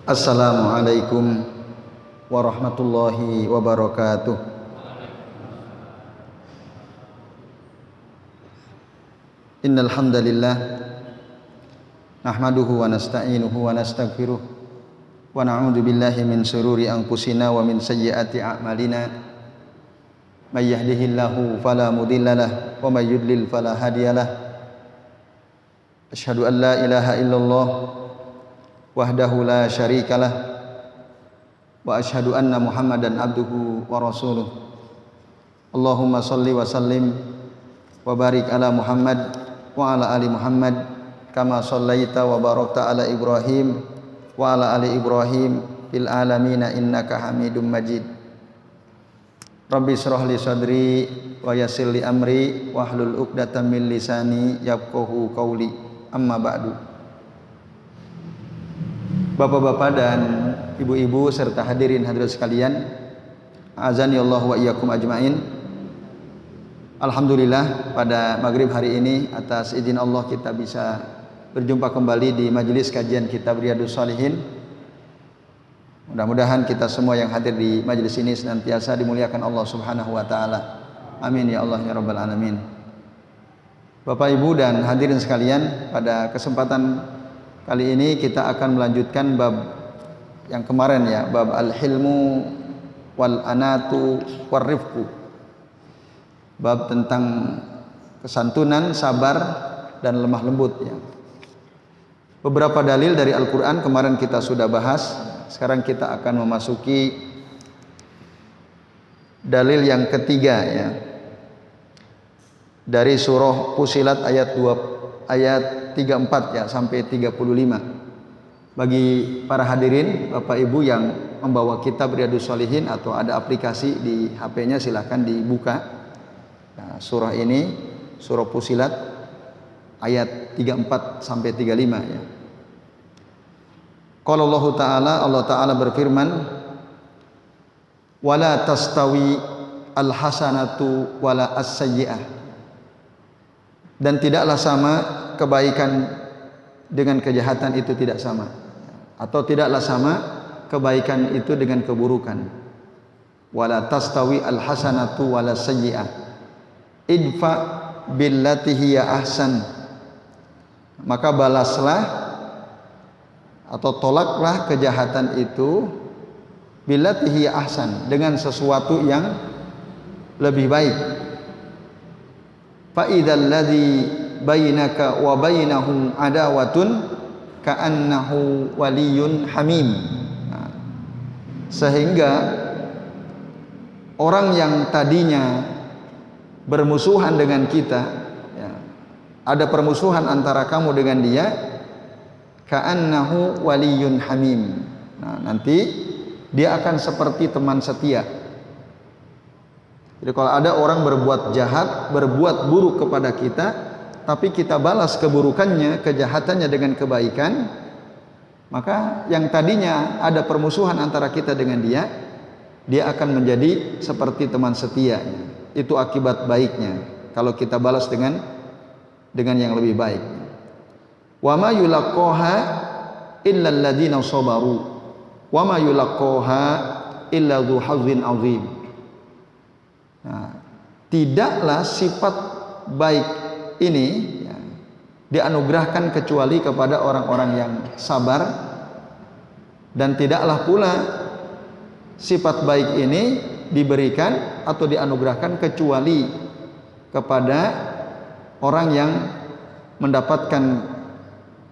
Assalamualaikum warahmatullahi wabarakatuh. Innal hamdalillah nahmaduhu wa nasta'inuhu wa nastaghfiruh wa na'udzu billahi min shururi anfusina wa min sayyiati a'malina. May yahdihillahu fala mudhillalah wa may yudlil fala hadiyalah. Asyhadu an la ilaha illallah wahdahu la syarikalah wa asyhadu anna Muhammadan abduhu wa rasuluh. Allahumma shalli wa sallim wa barik ala Muhammad wa ala ali Muhammad kama shallaita wa barakta ala Ibrahim wa ala ali Ibrahim fil alamin innaka Hamidum Majid. Rabbi shrah li sadri wa yassir li amri wahlul 'uqdatam min lisani yafqahu qawli. Amma ba'du. Bapak-bapak dan ibu-ibu serta hadirin hadirat sekalian, azani Allah wa iyyakum ajmain. Alhamdulillah pada maghrib hari ini atas izin Allah kita bisa berjumpa kembali di majelis kajian kitab Riyadhus Shalihin. Mudah-mudahan kita semua yang hadir di majelis ini senantiasa dimuliakan Allah Subhanahu wa taala. Amin ya Allah ya rabbal alamin. Bapak Ibu dan hadirin sekalian, pada kesempatan kali ini kita akan melanjutkan bab yang kemarin ya, bab al-hilmu wal anatu war rifqu. Bab tentang kesantunan, sabar dan lemah lembut ya. Beberapa dalil dari Al-Qur'an kemarin kita sudah bahas. Sekarang kita akan memasuki dalil yang ketiga ya. Dari surah Fussilat ayat 34 ya sampai 35. Bagi para hadirin, Bapak Ibu yang membawa kitab Riyadhus Shalihin atau ada aplikasi di HP-nya, silahkan dibuka. Nah, surah ini, surah Fussilat ayat 34 sampai 35 ya. Qala Allah Ta'ala berfirman, wala tastawi al-hasanatu wala as-sayyi'ah. Dan tidaklah sama kebaikan dengan kejahatan, itu tidak sama. Atau tidaklah sama kebaikan itu dengan keburukan. Wala tastawi al-hasanatu wala sayyi'ah. Idfa billati hiya ahsan. Maka balaslah atau tolaklah kejahatan itu billati hiya ahsan, dengan sesuatu yang lebih baik. Fa idzal ladzi bainaka wa bainahum adawatun ka'annahu waliyyun hamim. Nah, sehingga orang yang tadinya bermusuhan dengan kita ya, ada permusuhan antara kamu dengan dia, ka'annahu waliyyun hamim. Nah, nanti dia akan seperti teman setia. Jadi kalau ada orang berbuat jahat, berbuat buruk kepada kita, tapi kita balas keburukannya, kejahatannya dengan kebaikan, maka yang tadinya ada permusuhan antara kita dengan dia, dia akan menjadi seperti teman setia. Itu akibat baiknya kalau kita balas dengan yang lebih baik. Wa ma yulaqqaha illa alladziina sabaru wa ma yulaqqaha illa dzu hazzin 'adzim. Nah, tidaklah sifat baik ini ya, dianugerahkan kecuali kepada orang-orang yang sabar, dan tidaklah pula sifat baik ini diberikan atau dianugerahkan kecuali kepada orang yang mendapatkan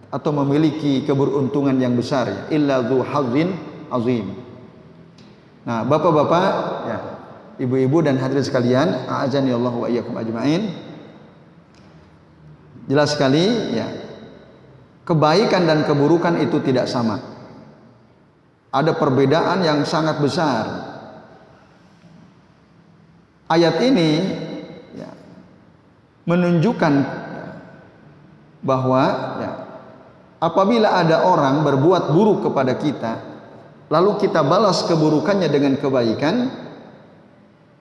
atau memiliki keberuntungan yang besar ya. Illa dzu hazzin 'adzim. Nah, bapak-bapak ya, ibu-ibu dan hadirin sekalian, a'azani Allah wa iyyakum ajmain. Jelas sekali ya, kebaikan dan keburukan itu tidak sama. Ada perbedaan yang sangat besar. Ayat ini ya, menunjukkan bahwa ya, apabila ada orang berbuat buruk kepada kita, lalu kita balas keburukannya dengan kebaikan,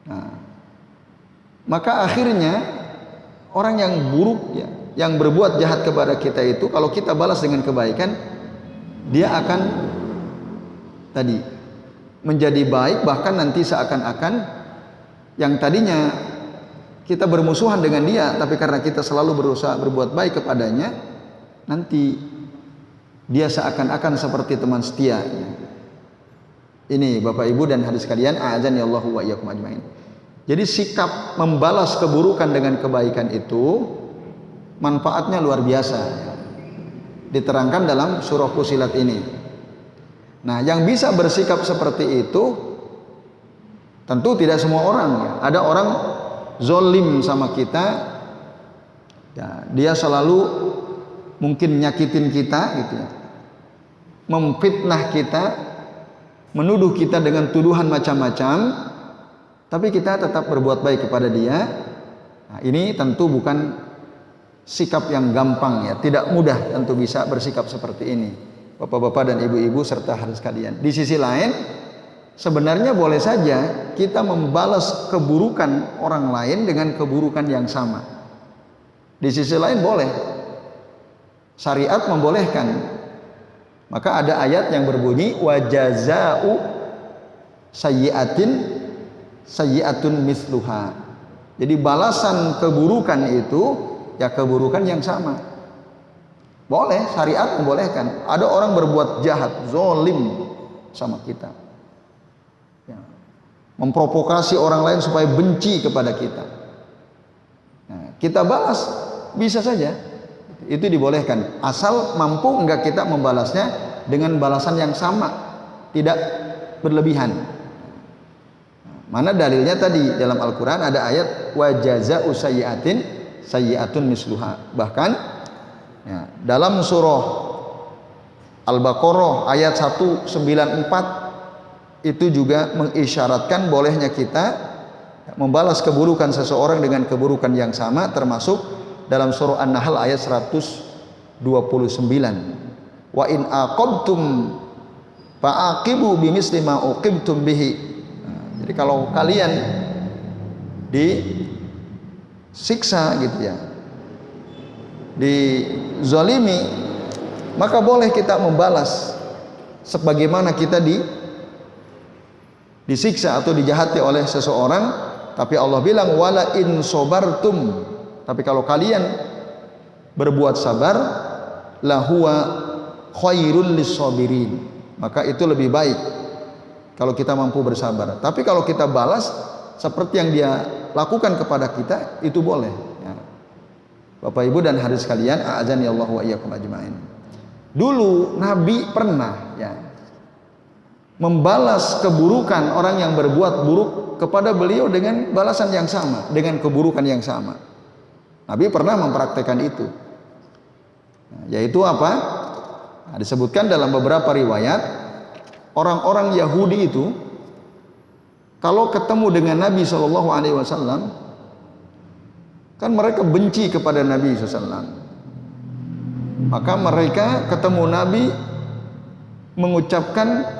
nah, maka akhirnya orang yang buruk ya, yang berbuat jahat kepada kita itu, kalau kita balas dengan kebaikan, dia akan tadi menjadi baik, bahkan nanti seakan-akan yang tadinya kita bermusuhan dengan dia, tapi karena kita selalu berusaha berbuat baik kepadanya, nanti dia seakan-akan seperti teman setia. Ini Bapak Ibu dan hadirin sekalian, a'adzani Allahu wa iyyakum ajmain. Jadi sikap membalas keburukan dengan kebaikan itu manfaatnya luar biasa. Diterangkan dalam surah Fussilat ini. Nah, yang bisa bersikap seperti itu tentu tidak semua orang ya. Ada orang zolim sama kita, ya, dia selalu mungkin nyakitin kita gitu ya, memfitnah kita, menuduh kita dengan tuduhan macam-macam, tapi kita tetap berbuat baik kepada dia. Nah, ini tentu bukan sikap yang gampang ya, tidak mudah tentu bisa bersikap seperti ini, bapak-bapak dan ibu-ibu serta hadirin sekalian. Di sisi lain, sebenarnya boleh saja kita membalas keburukan orang lain dengan keburukan yang sama. Di sisi lain boleh, syariat membolehkan. Maka ada ayat yang berbunyi wa jazaa'u sayyi'atin sayyi'atun misluha. Jadi balasan keburukan itu ya keburukan yang sama. Boleh, syariat membolehkan. Ada orang berbuat jahat, zolim sama kita, ya, memprovokasi orang lain supaya benci kepada kita. Nah, kita balas, bisa saja. Itu dibolehkan, asal mampu enggak kita membalasnya dengan balasan yang sama, tidak berlebihan. Mana dalilnya tadi dalam Al-Quran ada ayat wa jazaa'u sayyi'atin sayyi'atun misluha. Bahkan ya, dalam surah Al-Baqarah ayat 194 itu juga mengisyaratkan bolehnya kita membalas keburukan seseorang dengan keburukan yang sama, termasuk dalam surah An-Nahl ayat 129. Wa in aqabtum fa'aqibu bimisli ma uqibtum bihi. Jadi kalau kalian disiksa gitu ya, dizalimi, maka boleh kita membalas sebagaimana kita disiksa atau dijahati oleh seseorang. Tapi Allah bilang wala in sobartum, tapi kalau kalian berbuat sabar, lahuwa khairul lissabirin, maka itu lebih baik kalau kita mampu bersabar. Tapi kalau kita balas seperti yang dia lakukan kepada kita, itu boleh ya. Bapak Ibu dan hadirin sekalian, a'adzani Allah wa iyyakum ajmain. Dulu Nabi pernah ya membalas keburukan orang yang berbuat buruk kepada beliau dengan balasan yang sama, dengan keburukan yang sama. Nabi pernah mempraktekkan itu. Nah, yaitu apa? Nah, disebutkan dalam beberapa riwayat, orang-orang Yahudi itu kalau ketemu dengan Nabi SAW, kan mereka benci kepada Nabi SAW. Maka mereka ketemu Nabi mengucapkan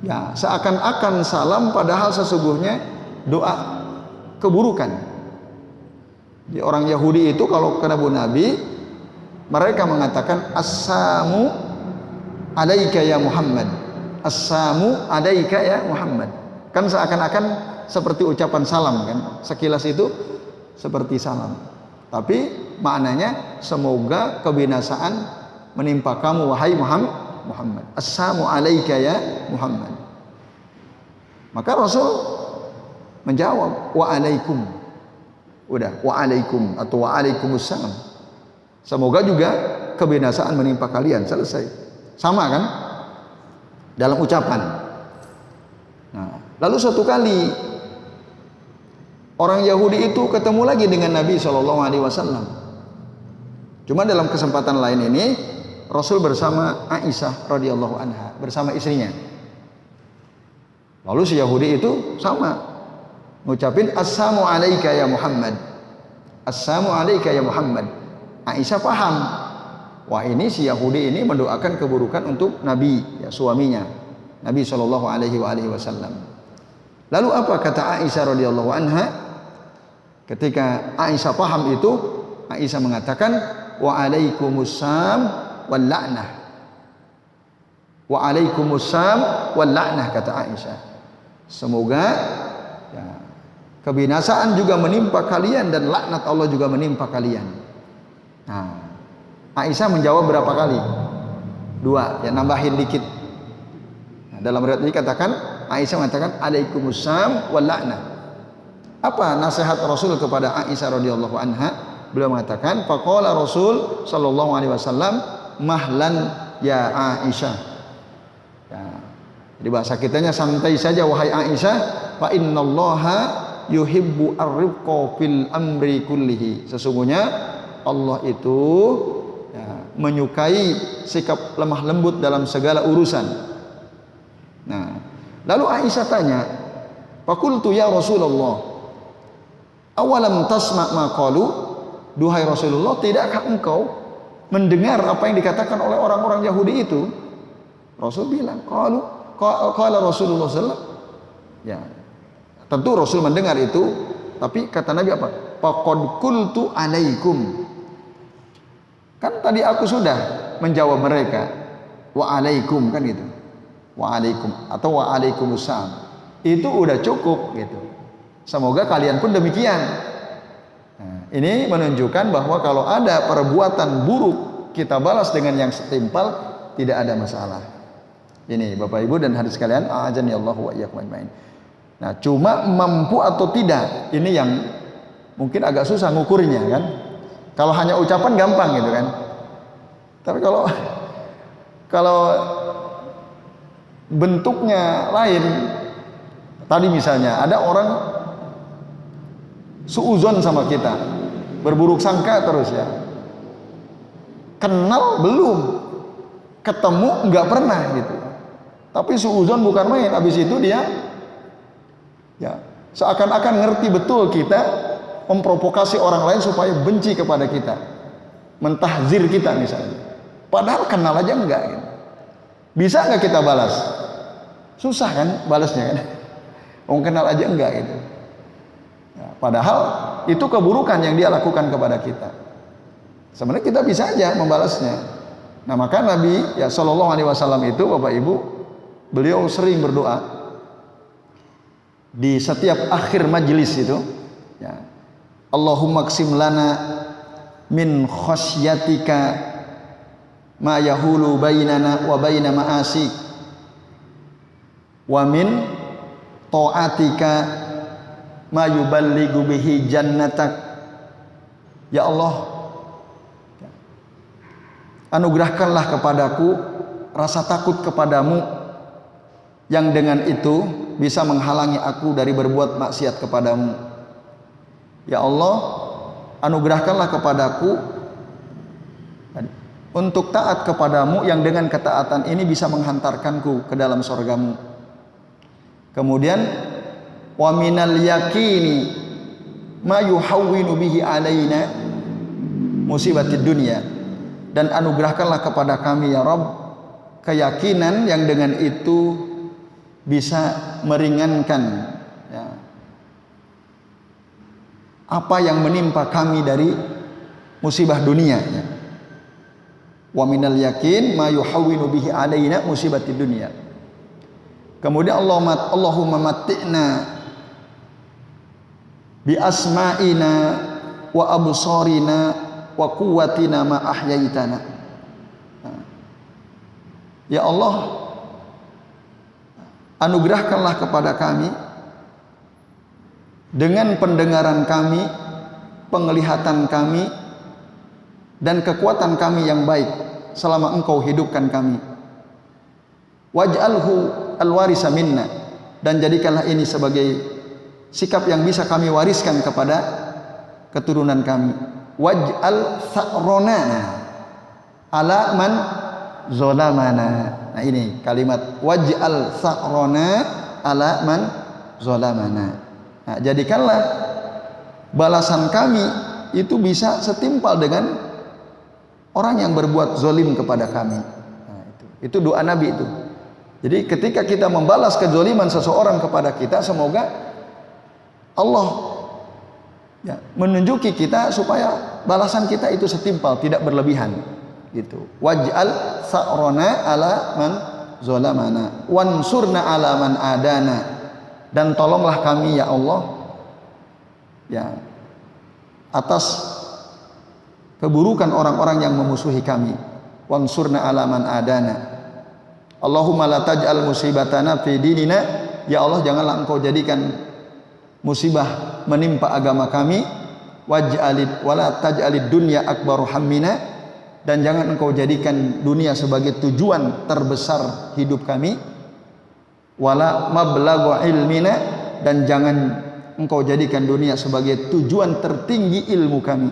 ya seakan-akan salam, padahal sesungguhnya doa keburukan. Di orang Yahudi itu kalau ketemu Nabi, mereka mengatakan assalamu alaika ya Muhammad, assalamu alaika ya Muhammad. Kan seakan-akan seperti ucapan salam kan, sekilas itu seperti salam, tapi maknanya semoga kebinasaan menimpa kamu wahai Muhammad. Assalamu alaika ya Muhammad. Maka Rasul menjawab wa alaikum. Udah, wa alaikum atau wa alaikumussalam. Semoga juga kebinasaan menimpa kalian. Selesai. Sama kan? Dalam ucapan. Nah, lalu suatu kali orang Yahudi itu ketemu lagi dengan Nabi SAW. Cuma dalam kesempatan lain ini Rasul bersama Aisyah radhiyallahu anha, bersama istrinya. Lalu si Yahudi itu sama ngucapin assalamu alaika ya Muhammad, assalamu alaika ya Muhammad. Aisyah paham, wah ini si Yahudi ini mendoakan keburukan untuk Nabi, ya, suaminya Nabi SAW. Lalu apa kata Aisyah radhiyallahu anha? Ketika Aisyah paham itu, Aisyah mengatakan wa alaikumussalam wal la'nah. Wa alaikumussalam wal la'nah, kata Aisyah. Semoga ya, kebinasaan juga menimpa kalian dan laknat Allah juga menimpa kalian. Nah, Aisyah menjawab berapa kali? 2, ya nambahin dikit. Nah, dalam riwayat ini katakan Aisyah mengatakan alaikumussalam wal la'nah. Apa nasihat Rasul kepada Aisyah radhiyallahu anha? Beliau mengatakan faqala Rasul sallallahu alaihi wasallam mahlan ya Aisyah. Ya. Jadi bahasa kitanya santai saja wahai Aisyah, fa innallaha yuhibbu ar-rifqa fil amri kullihi. Sesungguhnya Allah itu ya, menyukai sikap lemah lembut dalam segala urusan. Nah, lalu Aisyah tanya, faqultu ya Rasulullah, awalam tasma' ma qalu? Duhai Rasulullah, tidakkah engkau mendengar apa yang dikatakan oleh orang-orang Yahudi itu? Rasul bilang, qala Rasulullah sallallahu alaihi wasallam. Ya. Tentu Rasul mendengar itu, tapi kata Nabi apa? Faqad qultu alaikum. Kan tadi aku sudah menjawab mereka. Wa alaikum, kan gitu. Wa alaikum atau wa alaikumussalam. Itu udah cukup gitu. Semoga kalian pun demikian. Nah, ini menunjukkan bahwa kalau ada perbuatan buruk kita balas dengan yang setimpal, tidak ada masalah. Ini Bapak Ibu dan hadirin sekalian, a'adzani Allah wa iyyakum ajmain. Nah, cuma mampu atau tidak, ini yang mungkin agak susah ngukurnya kan. Kalau hanya ucapan gampang gitu kan. Tapi kalau bentuknya lain, tadi misalnya ada orang suuzon sama kita, berburuk sangka terus ya. Kenal belum, ketemu nggak pernah gitu. Tapi suuzon bukan main. Habis itu dia ya seakan-akan ngerti betul kita memprovokasi orang lain supaya benci kepada kita, mentahzir kita misalnya. Padahal kenal aja enggak gitu. Bisa nggak kita balas? Susah kan balasnya kan? Orang kenal aja enggak gitu. Ya, padahal itu keburukan yang dia lakukan kepada kita. Sebenarnya kita bisa aja membalasnya. Nah, maka Nabi ya Shallallahu Alaihi Wasallam itu, Bapak Ibu, beliau sering berdoa di setiap akhir majelis itu. Ya, Allahumma qsim lana min khasyatika ma yahulu bainana wa baina ma'asik wa min ta'atika ma yuballighu bihi jannatak. Ya Allah, anugerahkanlah kepadaku rasa takut kepadamu yang dengan itu bisa menghalangi aku dari berbuat maksiat kepadamu. Ya Allah, anugerahkanlah kepadaku untuk taat kepadamu yang dengan ketaatan ini bisa menghantarkanku ke dalam surgamu. Kemudian wa minal yaqini ma yuhawwinu bihi alaina musibatid dunya, dan anugerahkanlah kepada kami ya Rabb keyakinan yang dengan itu bisa meringankan ya, apa yang menimpa kami dari musibah dunia ya. Wa minal yakin ma yuhawwinu bihi alaina musibatid dunya. Kemudian Allahumma matti'na bi asma'ina wa absarina wa quwwatina ma ahyaitana. Ya Allah, anugerahkanlah kepada kami dengan pendengaran kami, penglihatan kami, dan kekuatan kami yang baik selama Engkau hidupkan kami. Waj'alhu alwarisa minna, dan jadikanlah ini sebagai sikap yang bisa kami wariskan kepada keturunan kami. Waj'al tha'rona ala man zolamana. Nah, ini kalimat waj'al tha'rona ala man zolamana. Nah, jadikanlah balasan kami itu bisa setimpal dengan orang yang berbuat zolim kepada kami. Nah, itu doa Nabi itu. Jadi ketika kita membalas kezoliman seseorang kepada kita, semoga Allah ya, menunjuki kita supaya balasan kita itu setimpal, tidak berlebihan. Gitu. Waj'al sa'rona ala man zalamana wansurna 'ala man adana, dan tolonglah kami ya Allah ya atas keburukan orang-orang yang memusuhi kami. Wansurna 'ala man adana. Allahumma la taj'al musibatana fi dinina, ya Allah janganlah engkau jadikan musibah menimpa agama kami. Waj'alid wala taj'alid dunya akbaru hammina, dan jangan engkau jadikan dunia sebagai tujuan terbesar hidup kami. Wala mablaghu ilmina, dan jangan engkau jadikan dunia sebagai tujuan tertinggi ilmu kami.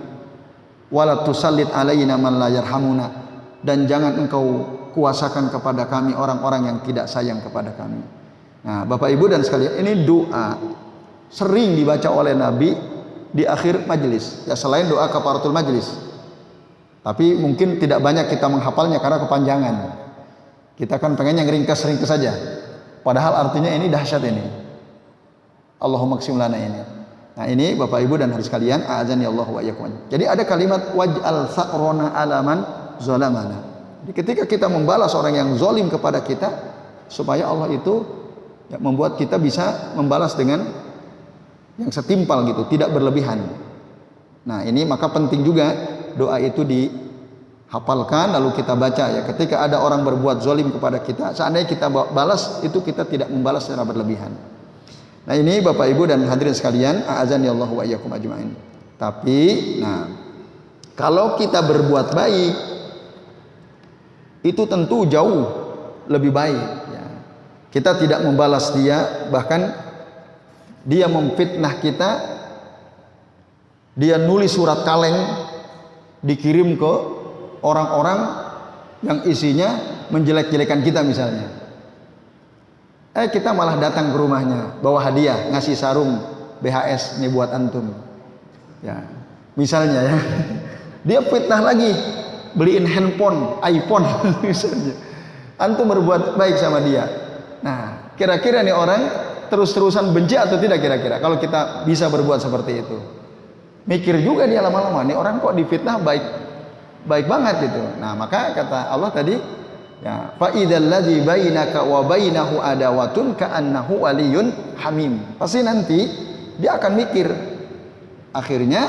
Wala tusallit alaina man la yarhamuna, dan jangan engkau kuasakan kepada kami orang-orang yang tidak sayang kepada kami. Nah, Bapak Ibu dan sekalian, ini doa sering dibaca oleh Nabi di akhir majelis. Ya, selain doa kafaratul majelis. Tapi mungkin tidak banyak kita menghafalnya karena kepanjangan. Kita kan pengen yang ringkas-ringkas saja. Padahal artinya ini dahsyat ini. Allahumma qsim lana ini. Nah, ini Bapak Ibu dan hadirin sekalian, a'adzani Allah wa iyyakum. Jadi ada kalimat waj'al sa'rona alaman zalamana. Jadi ketika kita membalas orang yang zalim kepada kita, supaya Allah itu ya, membuat kita bisa membalas dengan yang setimpal gitu, tidak berlebihan. Nah, ini maka penting juga doa itu dihafalkan lalu kita baca ya. Ketika ada orang berbuat zalim kepada kita, seandainya kita balas, itu kita tidak membalas secara berlebihan. Nah, ini Bapak Ibu dan hadirin sekalian, a'adzani Allah wa iyyakum ajmain. Tapi, nah, kalau kita berbuat baik, itu tentu jauh lebih baik ya. Kita tidak membalas dia, bahkan dia memfitnah kita, dia nulis surat kaleng dikirim ke orang-orang yang isinya menjelek-jelekan kita misalnya. Kita malah datang ke rumahnya, bawa hadiah, ngasih sarung BHS nih buat antum ya, misalnya ya. Dia fitnah lagi, beliin handphone, iPhone misalnya. Antum berbuat baik sama dia. Nah, kira-kira nih orang terus-terusan benci atau tidak kira-kira kalau kita bisa berbuat seperti itu? Mikir juga dia lama-lama, nih orang kok difitnah baik banget gitu. Nah, maka kata Allah tadi, ya, fa idzal ladzi bainaka wa bainahu adawatun ka'annahu waliyyun hamim. Pasti nanti dia akan mikir, akhirnya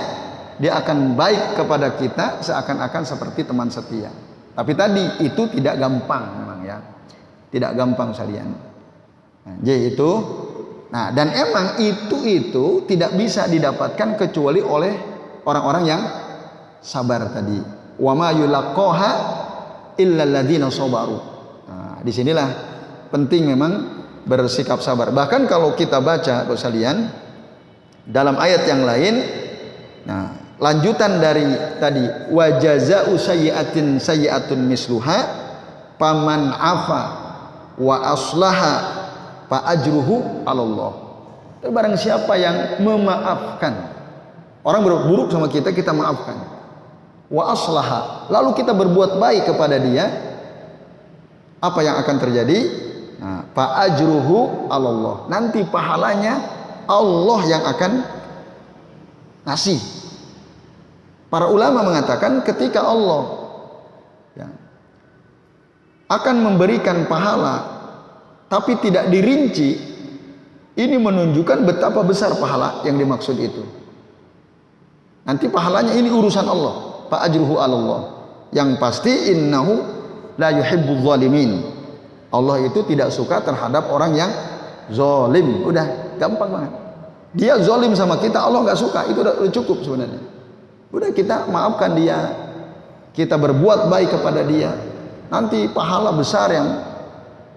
dia akan baik kepada kita seakan-akan seperti teman setia. Tapi tadi itu tidak gampang memang ya. Tidak gampang sekalian. Nah, jadi itu. Nah, dan emang itu tidak bisa didapatkan kecuali oleh orang-orang yang sabar tadi. Wa ma yulaqqaha illa alladziina sabaru. Nah, disinilah penting memang bersikap sabar. Bahkan kalau kita baca sekalian dalam ayat yang lain, nah, lanjutan dari tadi wa jazaa'u sayyi'atin sayyi'atun misluha faman 'afa wa aslaha fa ajruhu 'ala Allah. Barang siapa yang memaafkan, orang berbuat buruk sama kita, kita maafkan. Wa aslaha, lalu kita berbuat baik kepada dia, apa yang akan terjadi? Nah, fa ajruhu 'ala Allah. Nanti pahalanya Allah yang akan ngasih. Para ulama mengatakan ketika Allah ya, akan memberikan pahala tapi tidak dirinci, ini menunjukkan betapa besar pahala yang dimaksud itu. Nanti pahalanya ini urusan Allah, fa ajruhu 'ala Allah. Yang pasti innahu la yuhibbul zalimin. Allah itu tidak suka terhadap orang yang zalim. Udah gampang banget. Dia zalim sama kita, Allah nggak suka. Itu udah cukup sebenarnya. Udah kita maafkan dia, kita berbuat baik kepada dia, nanti pahala besar yang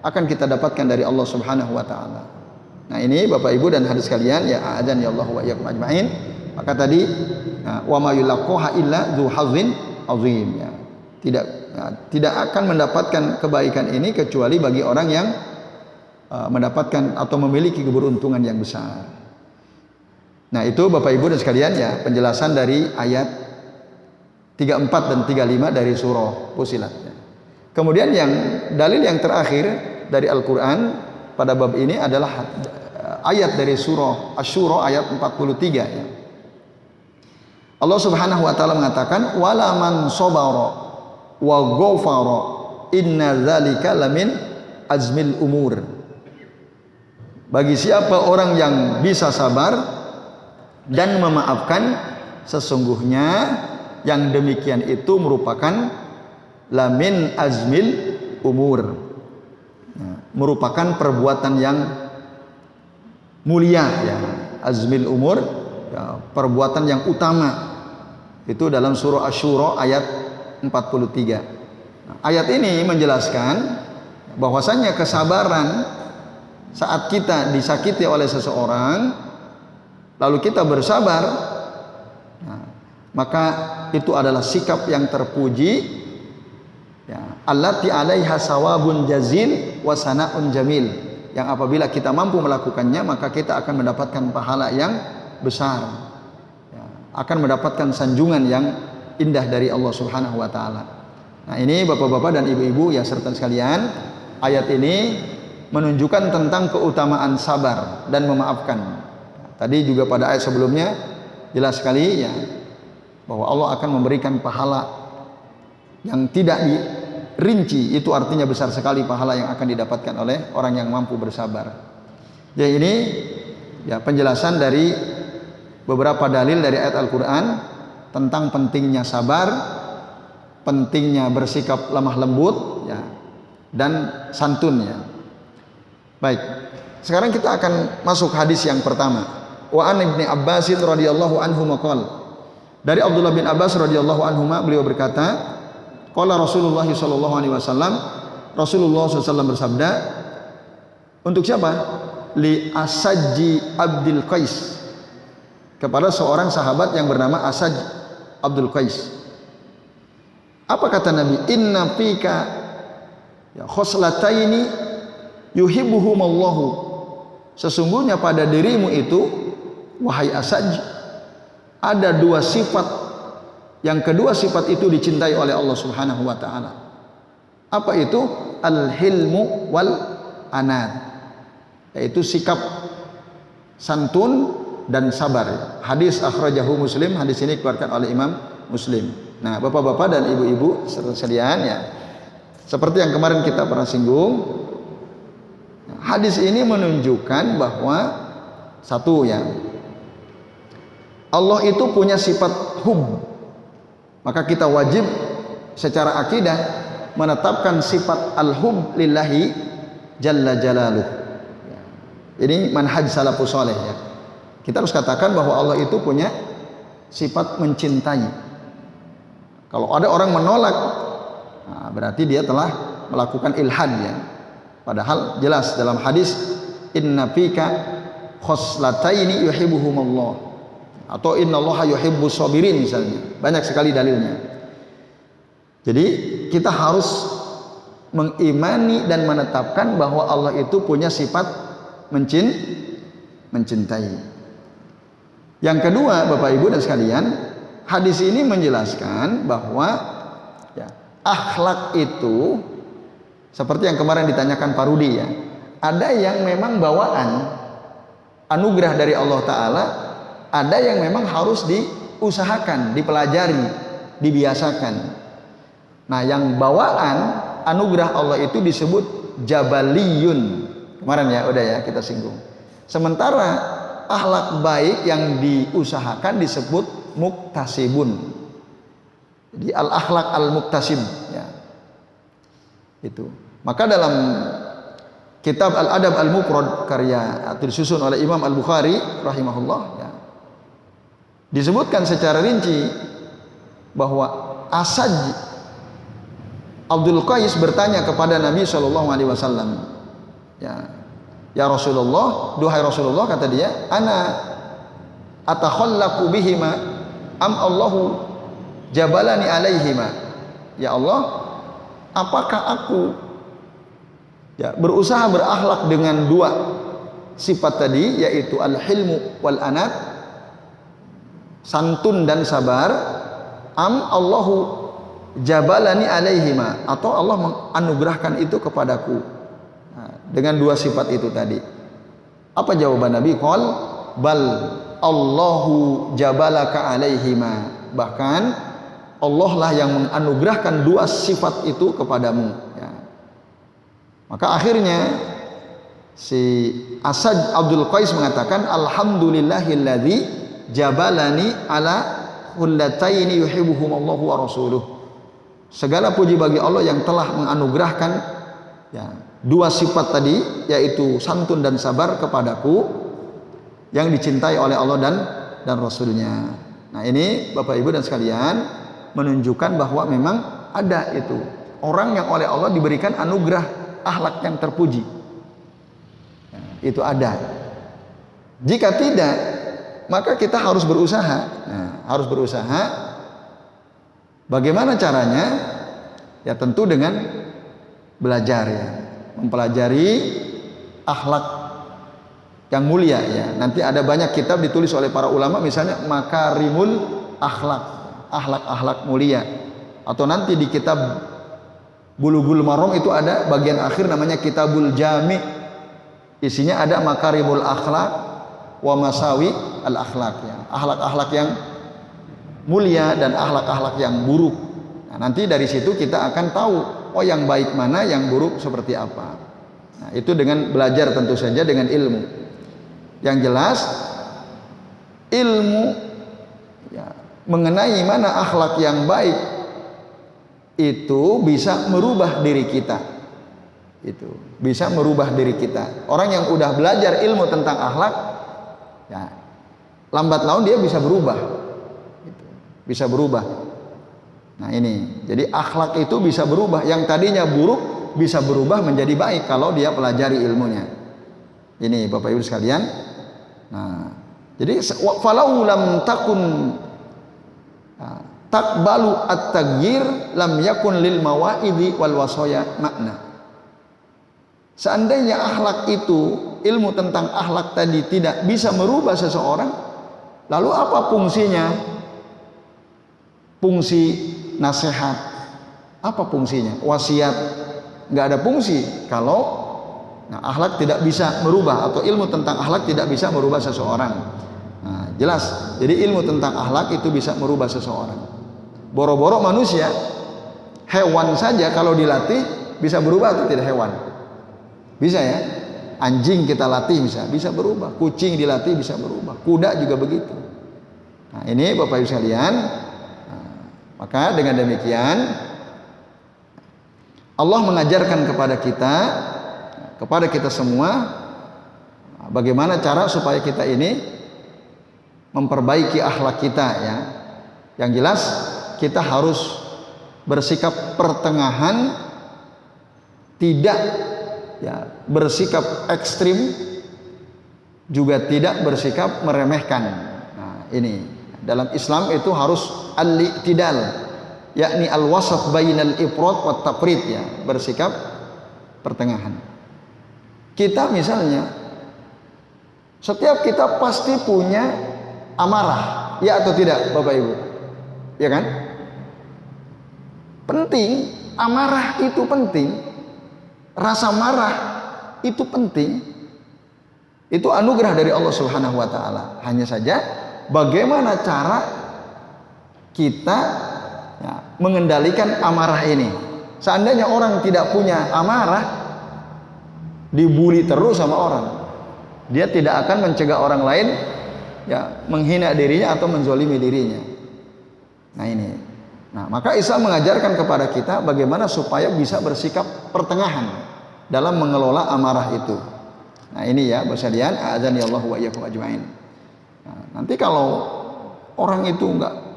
akan kita dapatkan dari Allah Subhanahu wa taala. Nah, ini Bapak Ibu dan hadirin sekalian, ya a'adzani Allah wa iyyakum ajmain. Maka tadi wa ma yulaqqaha illa dzu hazzin azim ya. Tidak akan mendapatkan kebaikan ini kecuali bagi orang yang mendapatkan atau memiliki keberuntungan yang besar. Nah, itu Bapak Ibu dan sekalian ya penjelasan dari ayat 34 dan 35 dari surah Fussilat. Kemudian yang dalil yang terakhir dari Al-Qur'an pada bab ini adalah ayat dari surah Asy-Syura ayat 43 ya. Allah Subhanahu wa taala mengatakan wala man sabara wa ghafara inna dzalika lamin azmil umur. Bagi siapa orang yang bisa sabar dan memaafkan, sesungguhnya yang demikian itu merupakan lamin azmil umur, merupakan perbuatan yang mulia ya. Azmil umur ya, perbuatan yang utama. Itu dalam surah Asy-Syura ayat 43. Ayat ini menjelaskan bahwasanya kesabaran saat kita disakiti oleh seseorang lalu kita bersabar, maka itu adalah sikap yang terpuji ya, allati 'alaiha sawabun jazil wa sana'un jamil, yang apabila kita mampu melakukannya maka kita akan mendapatkan pahala yang besar, akan mendapatkan sanjungan yang indah dari Allah Subhanahu wa taala. Nah, ini Bapak-bapak dan Ibu-ibu ya serta sekalian, ayat ini menunjukkan tentang keutamaan sabar dan memaafkan. Tadi juga pada ayat sebelumnya jelas sekali ya bahwa Allah akan memberikan pahala yang tidak dirinci, itu artinya besar sekali pahala yang akan didapatkan oleh orang yang mampu bersabar. Jadi ini ya penjelasan dari beberapa dalil dari ayat Al-Quran tentang pentingnya sabar, pentingnya bersikap lemah lembut ya, dan santun ya. Baik, sekarang kita akan masuk hadis yang pertama. Wa an Ibnu Abbas radhiyallahu anhu maqal. Dari Abdullah bin Abbas radhiyallahu anhu beliau berkata, qala Rasulullah sallallahu alaihi wasallam, Rasulullah SAW bersabda, untuk siapa? Li Asajji Abdul Qais, kepada seorang sahabat yang bernama Asaj Abdul Qais. Apa kata Nabi? Inna fika ya khoslataini yuhibbuhumallahu. Sesungguhnya pada dirimu itu, wahai Asaj, ada dua sifat, yang kedua sifat itu dicintai oleh Allah Subhanahu wa taala. Apa itu? Al-hilmu wal anad, yaitu sikap santun dan sabar. Hadis akhrajahu Muslim, hadis ini dikeluarkan oleh Imam Muslim. Nah, Bapak-bapak dan Ibu-ibu sekalian ya, seperti yang kemarin kita pernah singgung, hadis ini menunjukkan bahwa satu ya, Allah itu punya sifat hub. Maka kita wajib secara akidah menetapkan sifat al-hub lillahi jalla jalaluh. Ini manhaj salafus saleh ya. Kita harus katakan bahwa Allah itu punya sifat mencintai. Kalau ada orang menolak, nah berarti dia telah melakukan ilhad ya. Padahal jelas dalam hadis, inna fika khoslataini yuhibbuhumallah, atau innallaha yuhibbus sabirin misalnya. Banyak sekali dalilnya. Jadi kita harus mengimani dan menetapkan bahwa Allah itu punya sifat mencintai. Yang kedua, Bapak Ibu dan sekalian, hadis ini menjelaskan bahwa ya, akhlak itu seperti yang kemarin ditanyakan Pak Rudi ya, ada yang memang bawaan anugerah dari Allah Ta'ala, ada yang memang harus diusahakan, dipelajari, dibiasakan. Nah, yang bawaan anugerah Allah itu disebut jabaliyun. Kemarin ya, udah ya kita singgung. Sementara akhlak baik yang diusahakan disebut muktasibun. Jadi al-akhlak al-muktasib ya. Itu. Maka dalam kitab Al-Adab Al-Mufrad karya atau disusun oleh Imam Al-Bukhari rahimahullah ya, disebutkan secara rinci bahwa Asaj Abdul Qais bertanya kepada Nabi SAW ya, ya Rasulullah, duhai Rasulullah, kata dia, ana atakhallaqu bihima am Allahu jabalani alaihima. Ya Allah, apakah aku ya berusaha berakhlak dengan dua sifat tadi, yaitu al-hilmu wal anat, santun dan sabar, am Allahu jabalani alaihima, atau Allah menganugerahkan itu kepadaku dengan dua sifat itu tadi. Apa jawaban Nabi? Qal bal Allahu jabalaka alaihima, bahkan Allah lah yang menganugerahkan dua sifat itu kepadamu ya. Maka akhirnya si Asad Abdul Qais mengatakan, alhamdulillahilladzi jabalani ala hullataini yuhibbuhumallahu wa rasuluh. Segala puji bagi Allah yang telah menganugerahkan ya, dua sifat tadi, yaitu santun dan sabar kepadaku, yang dicintai oleh Allah dan Rasulnya. Nah ini Bapak Ibu dan sekalian, menunjukkan bahwa memang ada itu orang yang oleh Allah diberikan anugerah akhlak yang terpuji. Nah, itu ada. Jika tidak, maka kita harus berusaha. Nah, harus berusaha. Bagaimana caranya? Ya tentu dengan belajar ya, mempelajari akhlak yang mulia ya. Nanti ada banyak kitab ditulis oleh para ulama, misalnya Makarimul Akhlak, akhlak-akhlak mulia. Atau nanti di kitab Bulughul Maram itu ada bagian akhir namanya Kitabul Jami. Isinya ada Makarimul Akhlak wa Masawi al Akhlak ya. Akhlak-akhlak yang mulia dan akhlak-akhlak yang buruk. Nah, nanti dari situ kita akan tahu, oh yang baik mana, yang buruk seperti apa. Nah, itu dengan belajar tentu saja, dengan ilmu. Yang jelas ilmu ya, mengenai mana akhlak yang baik itu bisa merubah diri kita. Itu bisa merubah diri kita. Orang yang udah belajar ilmu tentang akhlak, ya lambat laun dia bisa berubah. Bisa berubah. Nah ini, jadi akhlak itu bisa berubah. Yang tadinya buruk bisa berubah menjadi baik kalau dia pelajari ilmunya. Ini Bapak Ibu sekalian. Nah, jadi falau lam takun takbalu at-taghyir lam yakun lil mawaidhi wal wasaya makna. Seandainya akhlak itu, ilmu tentang akhlak tadi tidak bisa merubah seseorang, lalu apa fungsinya? Fungsi nasihat, apa fungsinya? Wasiat, nggak ada fungsi kalau akhlak tidak bisa merubah, atau ilmu tentang akhlak tidak bisa merubah seseorang. Nah, jelas. Jadi ilmu tentang akhlak itu bisa merubah seseorang. Boro-boro manusia, hewan saja kalau dilatih bisa berubah atau tidak hewan? Bisa ya. Anjing kita latih bisa berubah. Kucing dilatih bisa berubah. Kuda juga begitu. Nah, ini Bapak Ibu sekalian. Maka dengan demikian Allah mengajarkan kepada kita semua bagaimana cara supaya kita ini memperbaiki akhlak kita ya. Yang jelas kita harus bersikap pertengahan, tidak ya bersikap ekstrim, juga tidak bersikap meremehkan. Nah, ini dalam Islam itu harus al-i'tidal, yakni al-wasat bainal ifrat wa tafrit ya, bersikap pertengahan. Kita misalnya, setiap kita pasti punya amarah, ya atau tidak Bapak Ibu? Ya kan? Penting, amarah itu penting. Rasa marah itu penting. Itu anugerah dari Allah Subhanahu wa taala. Hanya saja bagaimana cara kita ya, mengendalikan amarah ini. Seandainya orang tidak punya amarah, dibully terus sama orang, dia tidak akan mencegah orang lain ya menghina dirinya atau menzolimi dirinya. Nah ini, nah maka Islam mengajarkan kepada kita bagaimana supaya bisa bersikap pertengahan dalam mengelola amarah itu. Nah ini ya sekalian, a'adzani Allahu wa iyyakum ajmain. Nah, nanti kalau orang itu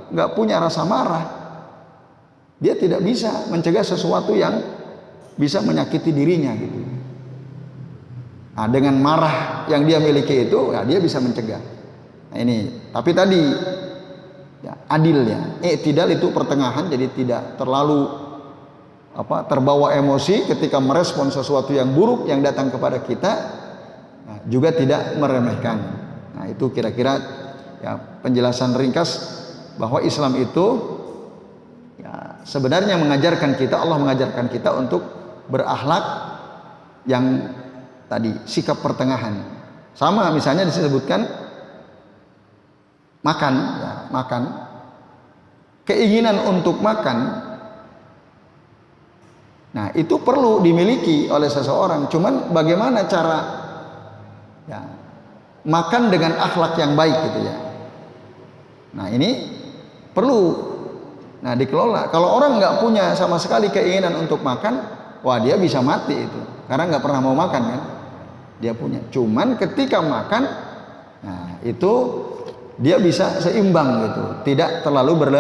nggak punya rasa marah, dia tidak bisa mencegah sesuatu yang bisa menyakiti dirinya gitu. Nah, dengan marah yang dia miliki itu, ya dia bisa mencegah. Nah ini, tapi tadi ya, adil ya, i'tidal itu pertengahan, jadi tidak terlalu terbawa emosi ketika merespon sesuatu yang buruk yang datang kepada kita, nah, juga tidak meremehkan. Nah itu kira-kira ya penjelasan ringkas bahwa Islam itu ya sebenarnya mengajarkan kita, Allah mengajarkan kita untuk berakhlak yang tadi sikap pertengahan. Sama misalnya disebutkan makan, ya, makan. Keinginan untuk makan. Nah, itu perlu dimiliki oleh seseorang. Cuman bagaimana cara ya, makan dengan akhlak yang baik gitu ya. Nah, ini perlu. Nah, dikelola. Kalau orang nggak punya sama sekali keinginan untuk makan, wah dia bisa mati itu. Karena nggak pernah mau makan kan. Dia punya. Cuman ketika makan, nah itu dia bisa seimbang gitu. Tidak terlalu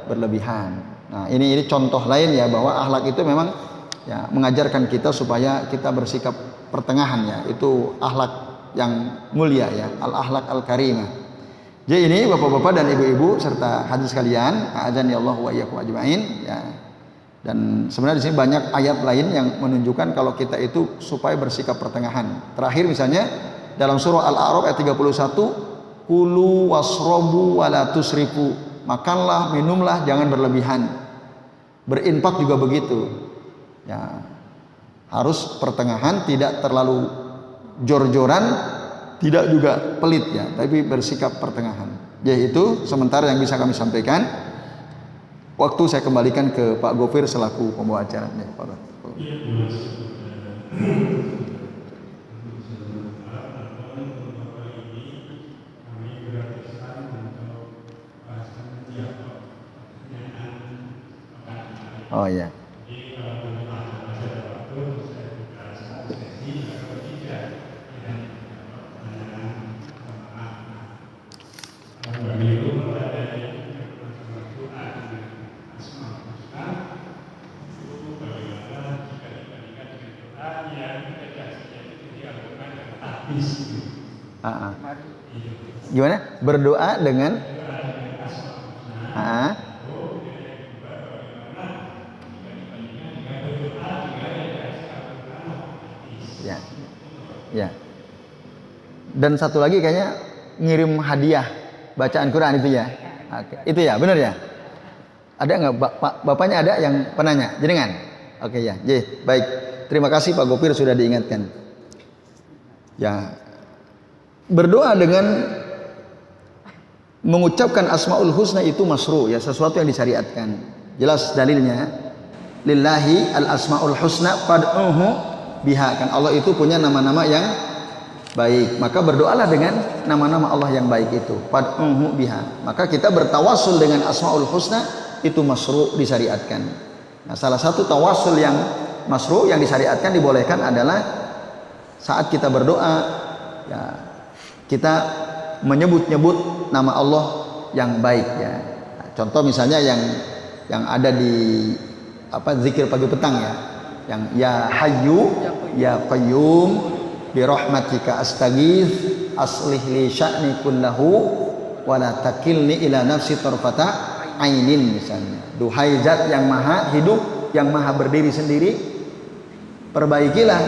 berlebihan. Nah, ini contoh lain ya bahwa akhlak itu memang ya mengajarkan kita supaya kita bersikap pertengahan ya. Itu akhlak yang mulia ya, al-akhlak al-karimah. Jadi ini bapak-bapak dan ibu-ibu serta hadirin sekalian, azan ya Allah wa iyyakum ajmain ya. Dan sebenarnya di sini banyak ayat lain yang menunjukkan kalau kita itu supaya bersikap pertengahan. Terakhir misalnya dalam surah Al-A'raf ayat 31, kulu wasrobu wala tusrifu. Makanlah, minumlah, jangan berlebihan. Berinfak juga begitu. Ya. Harus pertengahan, tidak terlalu jor-joran, tidak juga pelit ya, tapi bersikap pertengahan. Yaitu sementara yang bisa kami sampaikan. Waktu saya kembalikan ke Pak Gofir selaku pembawa acara. Ya, Pak. Oh ya. Gimana? Berdoa dengan ya. Ya. Dan satu lagi kayaknya ngirim hadiah bacaan Quran itu ya. Oke. Itu ya, benar ya? Ada nggak bapaknya ada yang penanya? Jenengan? Oke ya. Baik. Terima kasih Pak Gopir sudah diingatkan. Ya. Berdoa dengan mengucapkan asmaul husna itu masru ya, sesuatu yang disyariatkan. Jelas dalilnya. Lillahi al asmaul husna fad'uhu biha, kan Allah itu punya nama-nama yang baik, maka berdoalah dengan nama-nama Allah yang baik itu, fad'uhu biha. Maka kita bertawassul dengan asmaul husna itu masru, disyariatkan. Nah, salah satu tawassul yang masru yang disyariatkan, dibolehkan adalah saat kita berdoa ya, kita menyebut-nyebut nama Allah yang baik ya. Nah, contoh misalnya yang ada di zikir pagi petang ya, yang ya hayyu ya qayyum bi rahmatika astaghits aslih li sya'ni kullahu wa la takilni ila nafsi tarfata ainin misalnya. Duhai zat yang maha hidup, yang maha berdiri sendiri, perbaikilah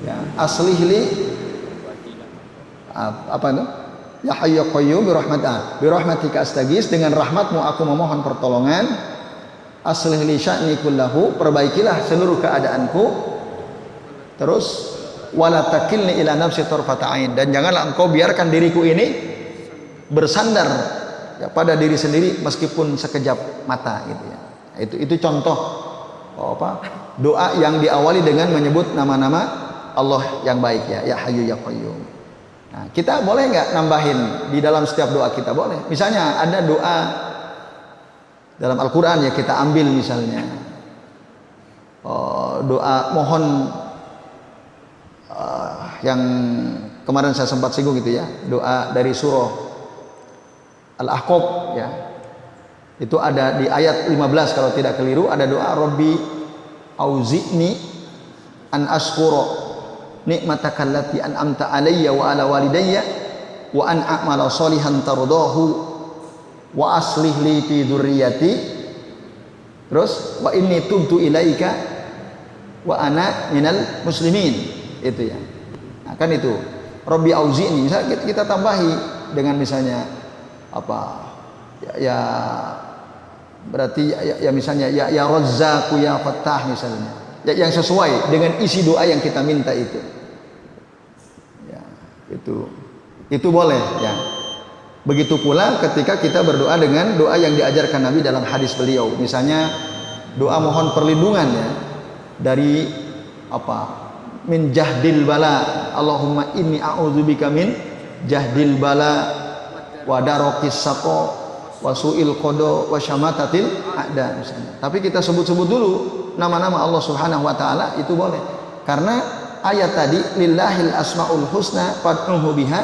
ya, aslih li ya hayyu ya qayyum bi rahmatika astaghits, dengan rahmatmu aku memohon pertolongan, aslih li sya'ni kullahu, perbaikilah seluruh keadaanku, terus wala takilni ila nafsi tarfata ain, dan janganlah engkau biarkan diriku ini bersandar ya, pada diri sendiri meskipun sekejap mata gitu ya. Itu contoh doa yang diawali dengan menyebut nama-nama Allah yang baik ya hayyu ya qayyum. Nah, kita boleh nggak nambahin di dalam setiap doa kita? Boleh. Misalnya ada doa dalam Al-Quran ya, kita ambil misalnya doa mohon yang kemarin saya sempat singgung gitu ya, doa dari surah Al-Ahqaf ya, itu ada di ayat 15 kalau tidak keliru, ada doa Rabbi auzi'ni an ashkura nikmataka allati an'amta alayya wa ala walidayya wa an a'mala sholihan tardahu wa aslih li fi dzurriyyati, terus wa inni tubtu ilaika wa ana minal muslimin, itu ya. Nah, kan itu Rabbi auzi'ni, misalnya kita tambahi dengan misalnya ya berarti ya misalnya ya Razzaq ya Fattah misalnya ya, yang sesuai dengan isi doa yang kita minta itu ya, itu boleh ya. Begitu pula ketika kita berdoa dengan doa yang diajarkan Nabi dalam hadis beliau, misalnya doa mohon perlindungan ya dari apa? Min jahdil bala. Allahumma inni a'udzubika min jahdil bala wa darokis saqa wa su'il qada wa syamatatil a'da misalnya. Tapi kita sebut-sebut dulu nama-nama Allah Subhanahu wa taala itu boleh. Karena ayat tadi lillahil asmaul husna fad'uhu biha.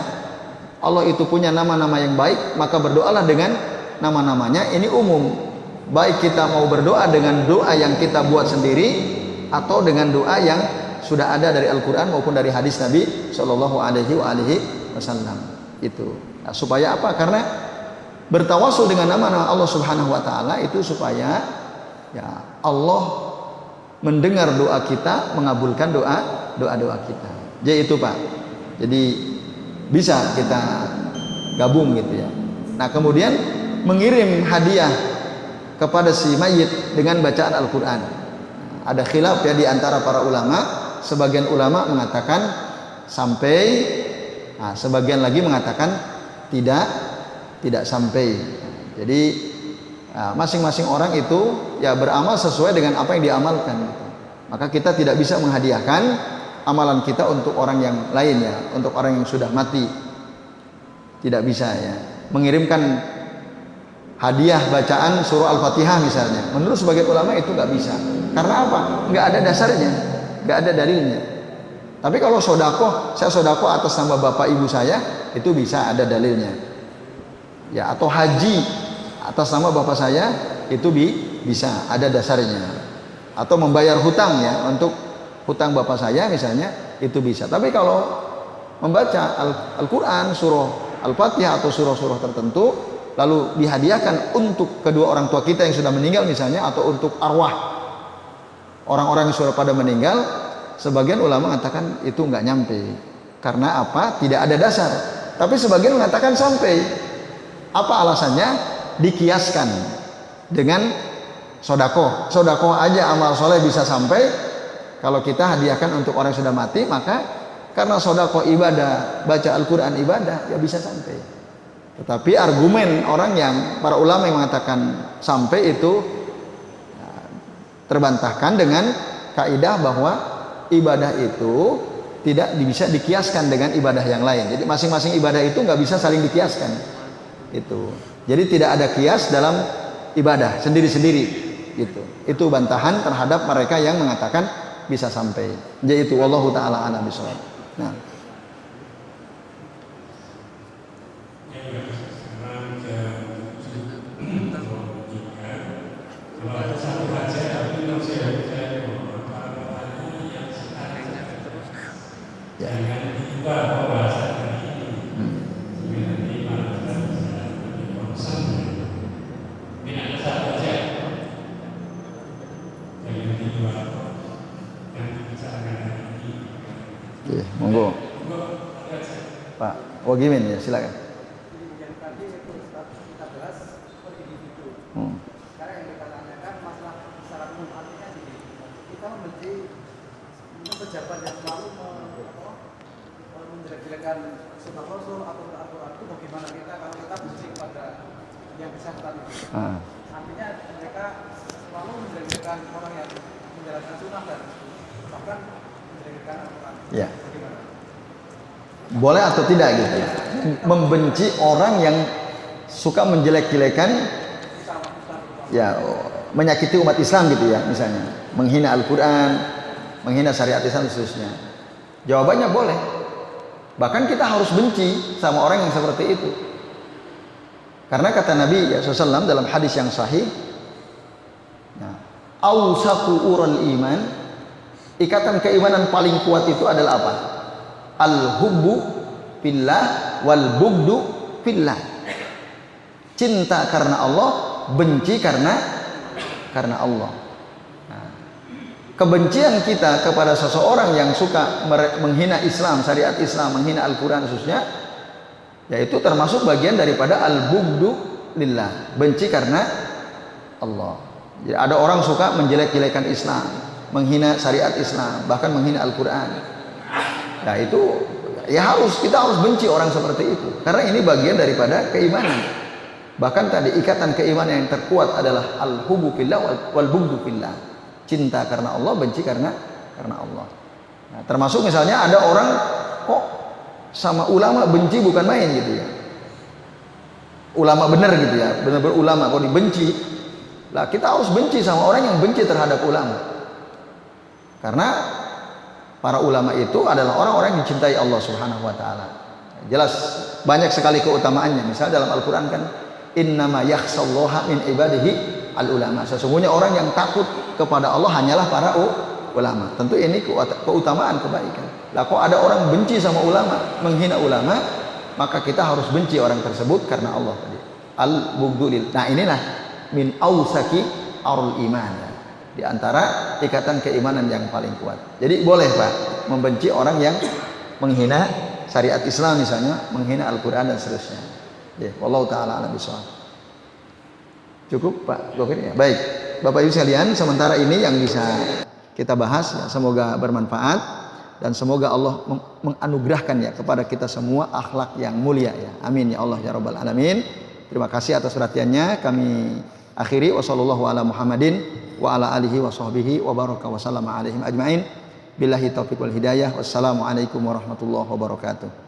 Allah itu punya nama-nama yang baik, maka berdoalah dengan nama-namanya. Ini umum. Baik kita mau berdoa dengan doa yang kita buat sendiri atau dengan doa yang sudah ada dari Al-Qur'an maupun dari hadis Nabi sallallahu alaihi wasallam. Itu. Nah, supaya apa? Karena bertawasul dengan nama-nama Allah Subhanahu wa taala itu supaya ya Allah mendengar doa kita, mengabulkan doa-doa kita. Jadi itu Pak. Jadi bisa kita gabung gitu ya. Nah, kemudian mengirim hadiah kepada si mayit dengan bacaan Al-Qur'an. Ada khilaf ya di antara para ulama. Sebagian ulama mengatakan sampai, nah, sebagian lagi mengatakan tidak sampai. Jadi masing-masing orang itu ya beramal sesuai dengan apa yang diamalkan. Maka kita tidak bisa menghadiahkan amalan kita untuk orang yang lain ya, untuk orang yang sudah mati. Tidak bisa ya. Mengirimkan hadiah bacaan surah Al-Fatihah misalnya. Menurut sebagian ulama itu nggak bisa. Karena apa? Nggak ada dasarnya, nggak ada dalilnya. Tapi kalau sodako, saya sodako atas nama bapak ibu saya, itu bisa ada dalilnya. Ya, atau haji atas nama bapak saya, itu bisa ada dasarnya. Atau membayar hutang ya, untuk hutang bapak saya misalnya, itu bisa. Tapi kalau membaca Al-Quran, surah Al-Fatihah atau surah-surah tertentu, lalu dihadiahkan untuk kedua orang tua kita yang sudah meninggal misalnya, atau untuk arwah orang-orang yang sudah pada meninggal, sebagian ulama mengatakan itu nggak nyampe. Karena apa? Tidak ada dasar. Tapi sebagian mengatakan sampai. Apa alasannya? Dikiaskan dengan sodako. Sodako aja amal soleh bisa sampai. Kalau kita hadiahkan untuk orang yang sudah mati, maka karena sodako ibadah, baca Al-Quran ibadah, ya bisa sampai. Tetapi argumen orang yang para ulama yang mengatakan sampai itu terbantahkan dengan kaidah bahwa ibadah itu tidak bisa dikiaskan dengan ibadah yang lain. Jadi masing-masing ibadah itu nggak bisa saling dikiaskan. Itu. Jadi tidak ada kias dalam ibadah sendiri-sendiri. Gitu. Itu bantahan terhadap mereka yang mengatakan bisa sampai. Jadi itu wallahu taala a'lam bishawab. Nah. Monggo Pak Wagimin ya, silakan. Yang tadi itu kita bahas per individu. Sekarang yang kita tanyakan masalah secara umum, artinya kita membenci pejabat yang selalu menjelek-jelekan sunnah Rasul atau Al-Quran, itu bagaimana kita kalau kita benci kepada yang bersangkutan itu? Artinya mereka selalu menjelek-jelekan orang yang menjalankan sunnah dan bahkan menjelek-jelekan Al-Quran. Ya. Boleh atau tidak gitu? Membenci orang yang suka menjelek-jelekan, ya, menyakiti umat Islam gitu ya, misalnya menghina Al-Quran, menghina syariat Islam khususnya. Jawabannya boleh. Bahkan kita harus benci sama orang yang seperti itu. Karena kata Nabi SAW dalam hadis yang sahih, awsaku ural iman, ikatan keimanan paling kuat itu adalah apa? Al-hubbu fillah wal bugdu fillah. Cinta karena Allah, benci karena Allah. Nah, kebencian kita kepada seseorang yang suka menghina Islam, syariat Islam, menghina Al-Quran khususnya, yaitu termasuk bagian daripada al-bugdu lillah, benci karena Allah. Jadi ada orang suka menjelek-jelekan Islam, menghina syariat Islam, bahkan menghina Al-Quran. Nah itu ya kita harus benci orang seperti itu, karena ini bagian daripada keimanan. Bahkan tadi ikatan keimanan yang terkuat adalah al-hubbu fillah wal bughdu fillah. Cinta karena Allah, benci karena Allah. Nah, termasuk misalnya ada orang kok sama ulama benci bukan main gitu ya. Ulama benar gitu ya, benar-benar ulama kok dibenci. Lah kita harus benci sama orang yang benci terhadap ulama. Karena para ulama itu adalah orang-orang yang dicintai Allah Subhanahu wa taala. Jelas banyak sekali keutamaannya. Misal dalam Al-Qur'an kan innama yakhshallaha min ibadihi al-ulama. Sesungguhnya orang yang takut kepada Allah hanyalah para ulama. Tentu ini keutamaan kebaikan. Lah kok ada orang benci sama ulama, menghina ulama, maka kita harus benci orang tersebut karena Allah tadi. Al-bughdulil. Nah, inilah min ausaki arul iman ya. Di antara ikatan keimanan yang paling kuat. Jadi boleh Pak membenci orang yang menghina syariat Islam misalnya, menghina Al-Qur'an dan seterusnya. Ya, wallahu taala alam bisawab. Cukup Pak Gofir ya. Baik, Bapak Ibu sekalian, sementara ini yang bisa kita bahas ya, semoga bermanfaat dan semoga Allah menganugerahkan ya kepada kita semua akhlak yang mulia ya. Amin ya Allah ya rabbal alamin. Terima kasih atas perhatiannya. Kami akhiri wasallallahu ala Muhammadin wa ala alihi wa sahbihi wa baraka wa sallama alaihim ajmain. Billahi taufiq wal hidayah. Wassalamualaikum warahmatullahi wabarakatuh.